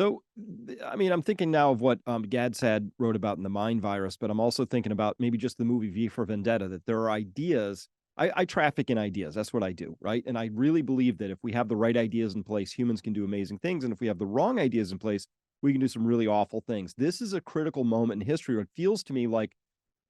So, I mean, I'm thinking now of what Gadsad wrote about in the Mind Virus, but I'm also thinking about maybe just the movie V for Vendetta, that there are ideas. I traffic in ideas. That's what I do, right? And I really believe that if we have the right ideas in place, humans can do amazing things. And if we have the wrong ideas in place, we can do some really awful things. This is a critical moment in history where it feels to me like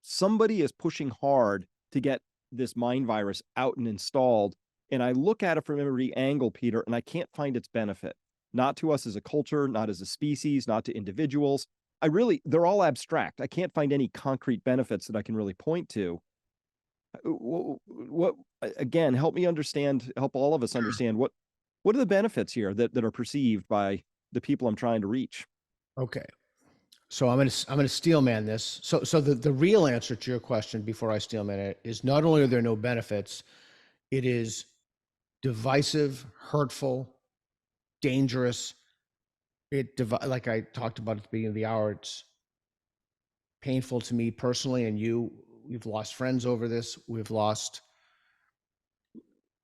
somebody is pushing hard to get this mind virus out and installed. And I look at it from every angle, Peter, and I can't find its benefit. Not to us as a culture, not as a species, not to individuals. They're all abstract. I can't find any concrete benefits that I can really point to. What again, help me understand, help all of us understand what are the benefits here that are perceived by the people I'm trying to reach? Okay. So I'm gonna steelman this. So the real answer to your question before I steelman it is not only are there no benefits, it is divisive, hurtful, dangerous. Like I talked about at the beginning of the hour, it's painful to me personally, and we've lost friends over this. We've lost.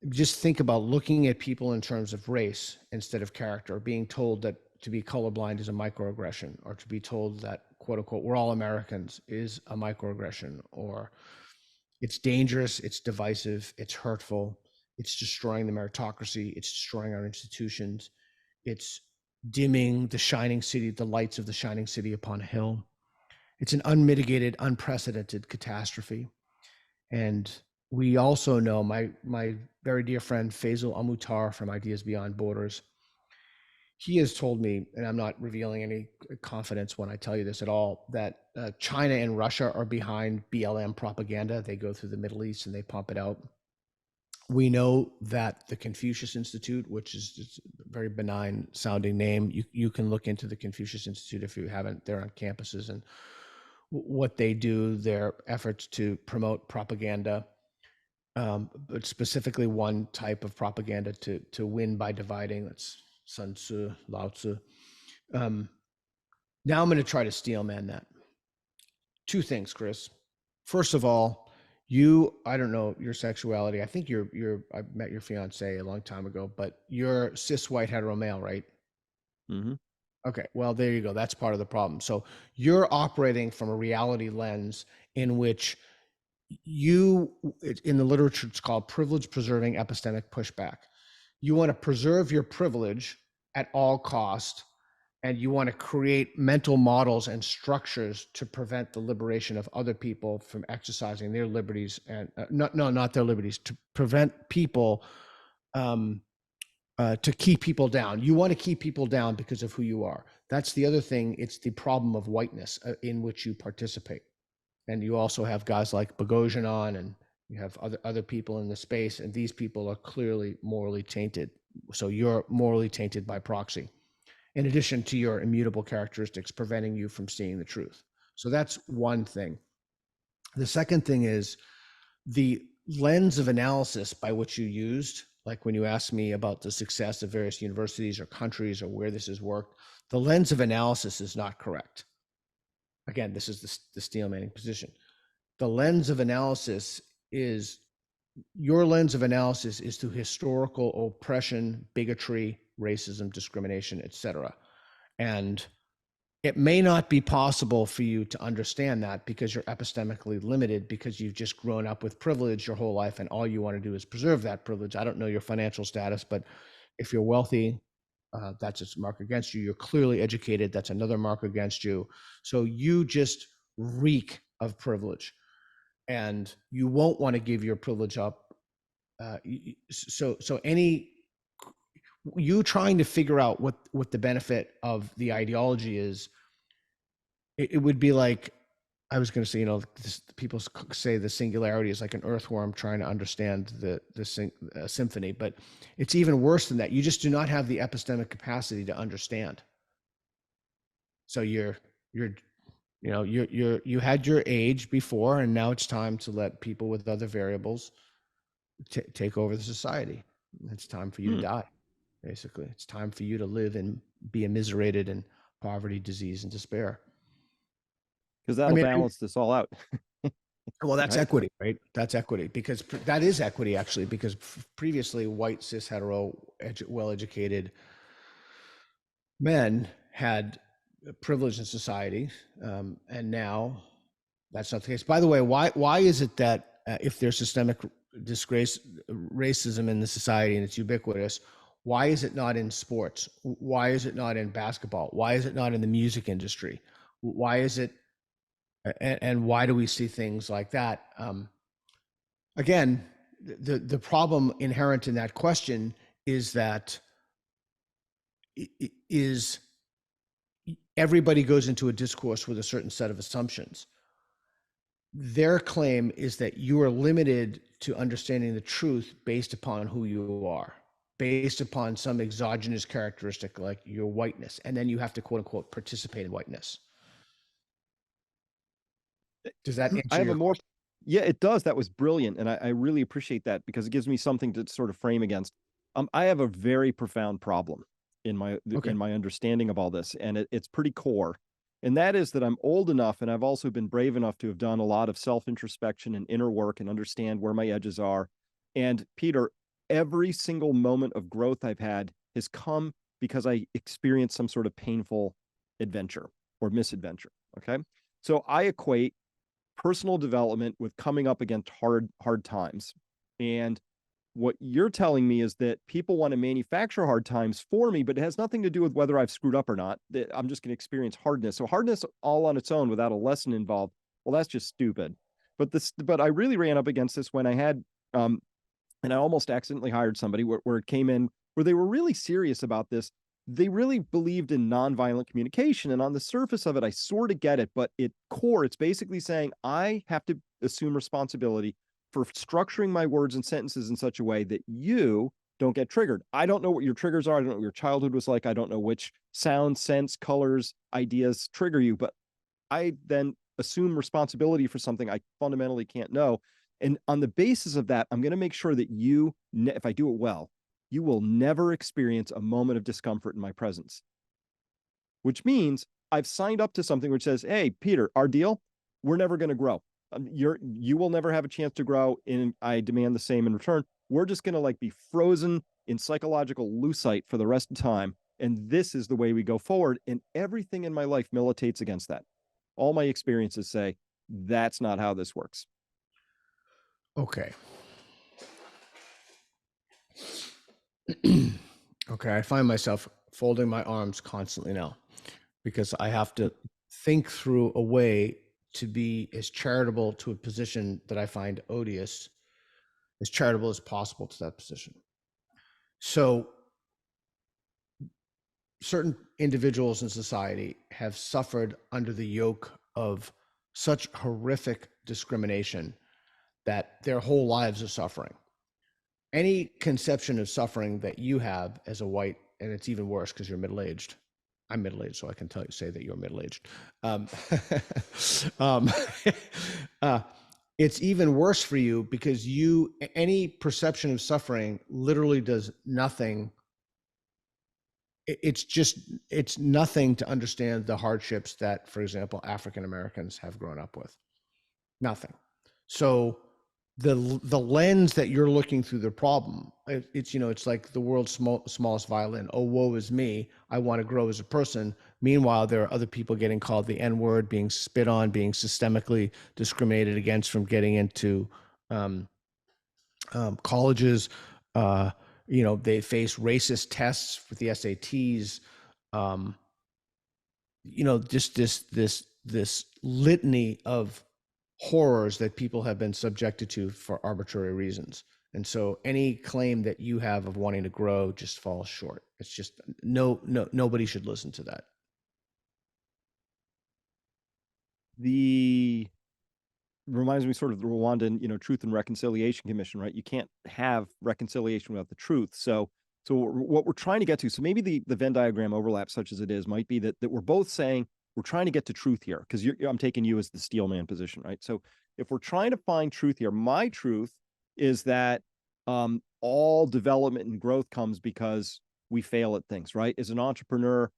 Just think about looking at people in terms of race instead of character, being told that to be colorblind is a microaggression, or to be told that quote unquote we're all Americans is a microaggression, or it's dangerous, it's divisive, it's hurtful, it's destroying the meritocracy, it's destroying our institutions, it's dimming the shining city, the lights of the shining city upon a hill. It's an unmitigated, unprecedented catastrophe. And we also know my very dear friend Faisal Amutar from Ideas Beyond Borders. He has told me, and I'm not revealing any confidence when I tell you this at all, that China and Russia are behind BLM propaganda. They go through the Middle East and they pump it out. We know that the Confucius Institute, which is just a very benign sounding name, you can look into the Confucius Institute if you haven't. They're on campuses, and what they do, their efforts to promote propaganda, but specifically one type of propaganda to win by dividing. That's Sun Tzu, Lao Tzu. Now I'm going to try to steelman that. Two things, Chris. First of all, I don't know your sexuality. I think I met your fiance a long time ago, but you're cis white hetero male, right? Mm-hmm. Okay, well, there you go. That's part of the problem. So you're operating from a reality lens in which in the literature, it's called privilege preserving epistemic pushback. You want to preserve your privilege at all cost, and you want to create mental models and structures to prevent the liberation of other people from exercising their liberties, and not their liberties, to prevent people, to keep people down. You want to keep people down because of who you are. That's the other thing. It's the problem of whiteness in which you participate. And you also have guys like Boghossian on, and you have other people in the space, and these people are clearly morally tainted. So you're morally tainted by proxy, in addition to your immutable characteristics preventing you from seeing the truth. So that's one thing. The second thing is the lens of analysis by which you used, like when you asked me about the success of various universities or countries or where this has worked, the lens of analysis is not correct. Again, this is the steelmanning position. The lens of analysis is your lens of analysis is to historical oppression, bigotry, racism, discrimination, etc. And it may not be possible for you to understand that because you're epistemically limited, because you've just grown up with privilege your whole life and all you want to do is preserve that privilege. I don't know your financial status, but if you're wealthy, that's a mark against you. You're clearly educated, that's another mark against you. So you just reek of privilege, and you won't want to give your privilege up. So you trying to figure out what the benefit of the ideology is, it would be like, I was going to say, people say the singularity is like an earthworm trying to understand the symphony, but it's even worse than that. You just do not have the epistemic capacity to understand. So you had your age before, and now it's time to let people with other variables take over the society. It's time for you to die. Basically, it's time for you to live and be immiserated in poverty, disease, and despair. Because I that'll mean, balance this all out. well, that's Right. equity, right? That's equity, because that is equity, actually, because previously white, cis, hetero, well-educated men had privilege in society, and now that's not the case. By the way, why is it that if there's systemic disgrace, racism in the society and it's ubiquitous, why is it not in sports? Why is it not in basketball? Why is it not in the music industry? Why is it, and why do we see things like that? Again, the problem inherent in that question is that is everybody goes into a discourse with a certain set of assumptions. Their claim is that you are limited to understanding the truth based upon who you are, based upon some exogenous characteristic like your whiteness, and then you have to quote unquote participate in whiteness. Does that I answer have a your more, question? yeah, it does. That was brilliant. And I really appreciate that because it gives me something to sort of frame against. I have a very profound problem Okay. in my understanding of all this, and it's pretty core. And that is that I'm old enough and I've also been brave enough to have done a lot of self-introspection and inner work and understand where my edges are. And Peter, every single moment of growth I've had has come because I experienced some sort of painful adventure or misadventure. Okay. So I equate personal development with coming up against hard times. And what you're telling me is that people want to manufacture hard times for me, but it has nothing to do with whether I've screwed up or not. That I'm just going to experience hardness. So hardness all on its own without a lesson involved, well, that's just stupid. But I really ran up against this when I had um, and I almost accidentally hired somebody where it came in where they were really serious about this. They really believed in nonviolent communication. And on the surface of it, I sort of get it, but at core, it's basically saying I have to assume responsibility for structuring my words and sentences in such a way that you don't get triggered. I don't know what your triggers are. I don't know what your childhood was like. I don't know which sound, sense, colors, ideas trigger you, but I then assume responsibility for something I fundamentally can't know. And on the basis of that, I'm going to make sure that you, if I do it well, you will never experience a moment of discomfort in my presence, which means I've signed up to something which says, hey, Peter, our deal, we're never going to grow. You will never have a chance to grow, and I demand the same in return. We're just going to like be frozen in psychological lucite for the rest of time. And this is the way we go forward. And everything in my life militates against that. All my experiences say that's not how this works. Okay. Okay. I find myself folding my arms constantly now because I have to think through a way to be as charitable to a position that I find odious, as charitable as possible to that position. So, certain individuals in society have suffered under the yoke of such horrific discrimination that their whole lives are suffering. Any conception of suffering that you have as a white, and it's even worse because you're middle aged. I'm middle aged, so I can say that you're middle aged. Um, uh, it's even worse for you because any perception of suffering literally does nothing. It's nothing to understand the hardships that, for example, African Americans have grown up with. Nothing. So the lens that you're looking through the problem, it's like the world's smallest violin. Oh, woe is me. I want to grow as a person. Meanwhile, there are other people getting called the N-word, being spit on, being systemically discriminated against from getting into um, colleges. They face racist tests with the SATs. Um, just this litany of horrors that people have been subjected to for arbitrary reasons. And so any claim that you have of wanting to grow just falls short. It's just nobody should listen to that. The reminds me sort of the Rwandan, Truth and Reconciliation Commission, right? You can't have reconciliation without the truth. So what we're trying to get to, so maybe the Venn diagram overlap, such as it is, might be that we're both saying we're trying to get to truth here, because I'm taking you as the steelman position, right? So if we're trying to find truth here, my truth is that all development and growth comes because we fail at things, right? As an entrepreneur,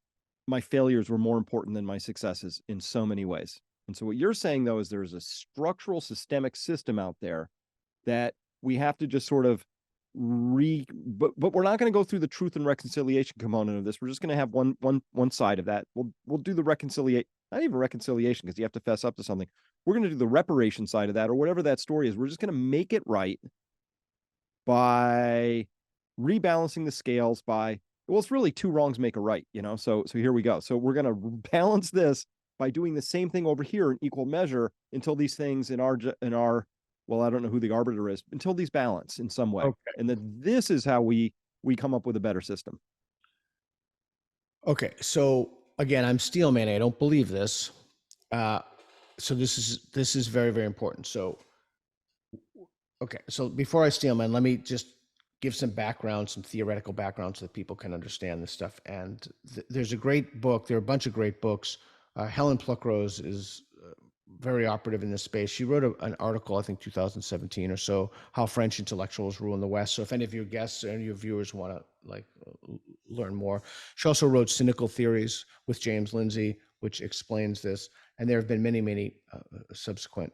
my failures were more important than my successes in so many ways. And so what you're saying though is there's a structural systemic system out there that we have to just sort of but we're not going to go through the truth and reconciliation component of this. We're just going to have one side of that. We'll do the reconciliation, not even reconciliation, because you have to fess up to something. We're going to do the reparation side of that, or whatever that story is. We're just going to make it right by rebalancing the scales by, well, it's really two wrongs make a right, you know. So here we go. So we're going to balance this by doing the same thing over here in equal measure until these things in our well, I don't know who the arbiter is, until these balance in some way. Okay. And that this is how we come up with a better system. Okay. So again, I'm steelman. I don't believe this. Uh, so this is very, very important. So okay. So before I steelman, let me just give some background, some theoretical background, so that people can understand this stuff. And there's a great book. There are a bunch of great books. Helen Pluckrose is very operative in this space. She wrote an article, I think 2017 or so, how French intellectuals rule in the West. So if any of your guests or any of your viewers want to learn more, she also wrote Cynical Theories with James Lindsay, which explains this. And there have been many, many subsequent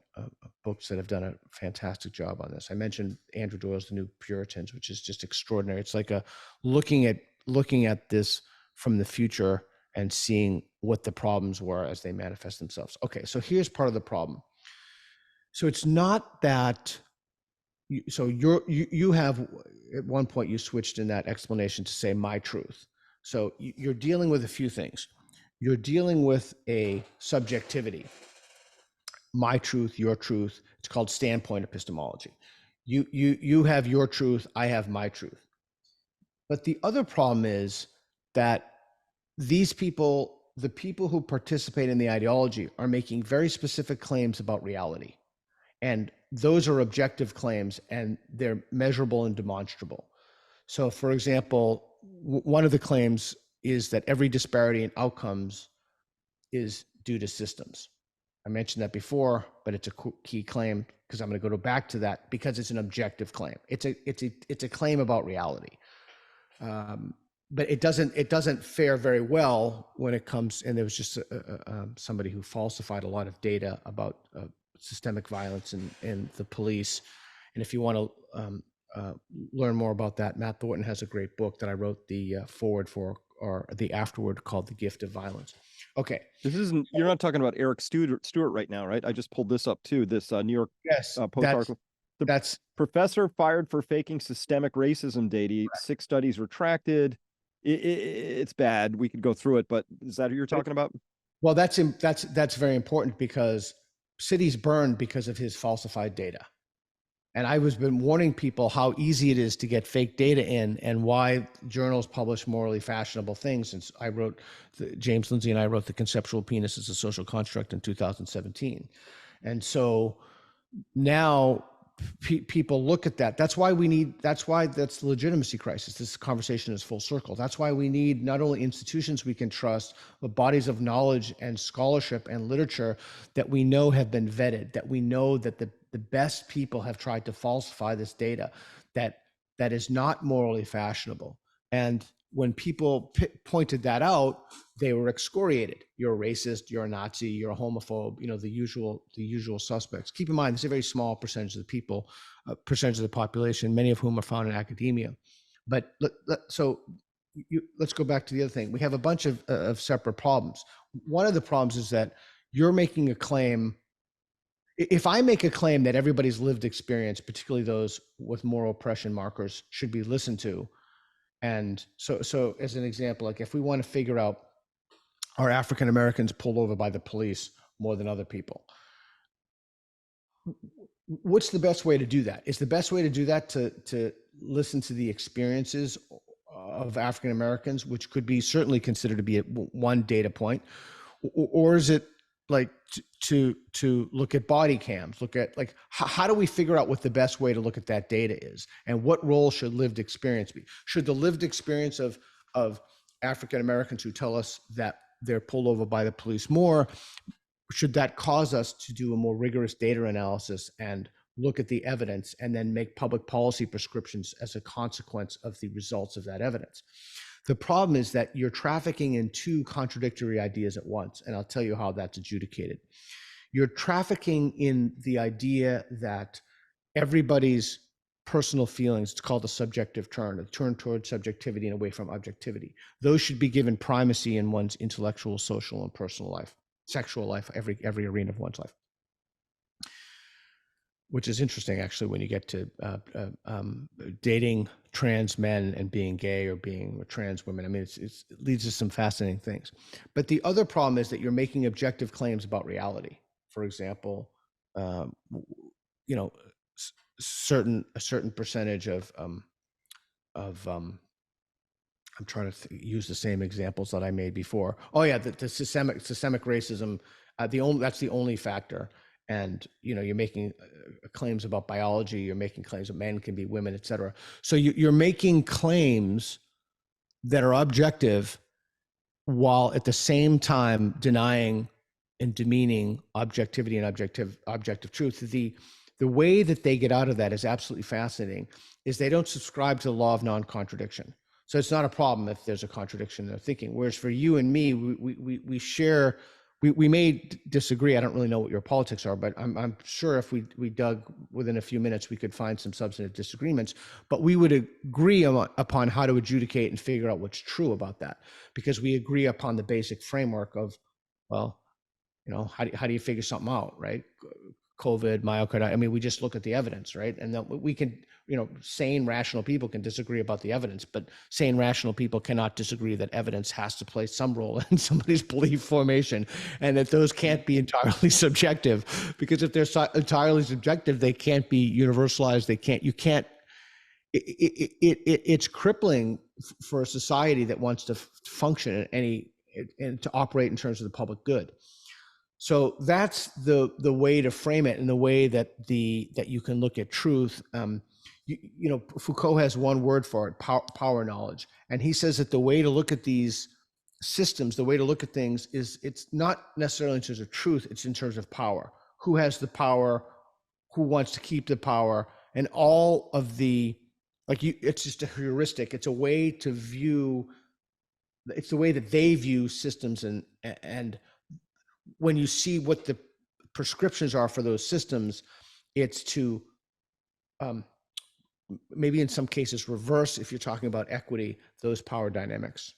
books that have done a fantastic job on this. I mentioned Andrew Doyle's The New Puritans, which is just extraordinary. It's like looking at this from the future and seeing what the problems were as they manifest themselves. Okay, so here's part of the problem. So it's not that. You have at one point you switched in that explanation to say my truth. So you're dealing with a few things. You're dealing with a subjectivity, my truth, your truth. It's called standpoint epistemology. You have your truth, I have my truth. But the other problem is that these people, the people who participate in the ideology, are making very specific claims about reality. And those are objective claims, and they're measurable and demonstrable. So, for example, one of the claims is that every disparity in outcomes is due to systems. I mentioned that before, but it's a key claim because I'm going to go back to that because it's an objective claim. It's a claim about reality. But it doesn't fare very well when it comes. And there was just somebody who falsified a lot of data about systemic violence and the police. And if you want to learn more about that, Matt Thornton has a great book that I wrote the forward for, or the afterword, called The Gift of Violence. Okay. This isn't, you're not talking about Eric Stewart right now, right? I just pulled this up too, this New York Post article. That's professor fired for faking systemic racism data. Right. 6 studies retracted. It's bad. We could go through it, but is that who you're talking about? Well, that's very important because cities burned because of his falsified data. And I was been warning people how easy it is to get fake data in, and why journals publish morally fashionable things. Since I wrote, James Lindsay and I wrote The Conceptual Penis as a Social Construct in 2017. And so now people look at that. That's why that's the legitimacy crisis. This conversation is full circle. That's why we need not only institutions we can trust, but bodies of knowledge and scholarship and literature that we know have been vetted, that we know that the best people have tried to falsify this data, that is not morally fashionable. And when people pointed that out, they were excoriated. You're a racist, you're a Nazi, you're a homophobe, the usual suspects. Keep in mind, this is a very small percentage of the people, percentage of the population, many of whom are found in academia. But let's go back to the other thing. We have a bunch of separate problems. One of the problems is that you're making a claim. If I make a claim that everybody's lived experience, particularly those with moral oppression markers, should be listened to, and so as an example, like if we want to figure out, are African Americans pulled over by the police more than other people? What's the best way to do that? Is the best way to do that to listen to the experiences of African Americans, which could be certainly considered to be one data point, or is it like to look at body cams, look at like how do we figure out what the best way to look at that data is, and what role should lived experience be? Should the lived experience of African Americans who tell us that they're pulled over by the police more, should that cause us to do a more rigorous data analysis and look at the evidence and then make public policy prescriptions as a consequence of the results of that evidence? The problem is that you're trafficking in two contradictory ideas at once, and I'll tell you how that's adjudicated. You're trafficking in the idea that everybody's personal feelings. It's called a subjective turn, a turn towards subjectivity and away from objectivity. Those should be given primacy in one's intellectual, social, and personal life, sexual life, every arena of one's life. Which is interesting, actually, when you get to dating trans men and being gay or being trans women. I mean, it leads to some fascinating things. But the other problem is that you're making objective claims about reality. For example, you know, a certain percentage of I'm trying to use the same examples that I made before. Oh yeah, the systemic racism. That's the only factor. And you're making claims about biology. You're making claims that men can be women, et cetera. So you're making claims that are objective, while at the same time denying and demeaning objectivity and objective truth. The way that they get out of that is absolutely fascinating. Is they don't subscribe to the law of non-contradiction. So it's not a problem if there's a contradiction in their thinking. Whereas for you and me, we share. We may disagree. I don't really know what your politics are, but I'm sure if we dug within a few minutes, we could find some substantive disagreements. But we would agree upon how to adjudicate and figure out what's true about that, because we agree upon the basic framework of, well, how do you figure something out, right? COVID, myocarditis. I mean, we just look at the evidence, right? And then we can, sane, rational people can disagree about the evidence, but sane, rational people cannot disagree that evidence has to play some role in somebody's belief formation, and that those can't be entirely subjective, because if they're entirely subjective, they can't be universalized. It's crippling for a society that wants to function and to operate in terms of the public good. So that's the way to frame it, and the way that you can look at truth. Foucault has one word for it: power knowledge. And he says that the way to look at these systems, the way to look at things, is it's not necessarily in terms of truth, it's in terms of power. Who has the power? Who wants to keep the power? And all of it's just a heuristic. It's a way to view. It's the way that they view systems, and when you see what the prescriptions are for those systems, it's to maybe in some cases reverse, if you're talking about equity, those power dynamics.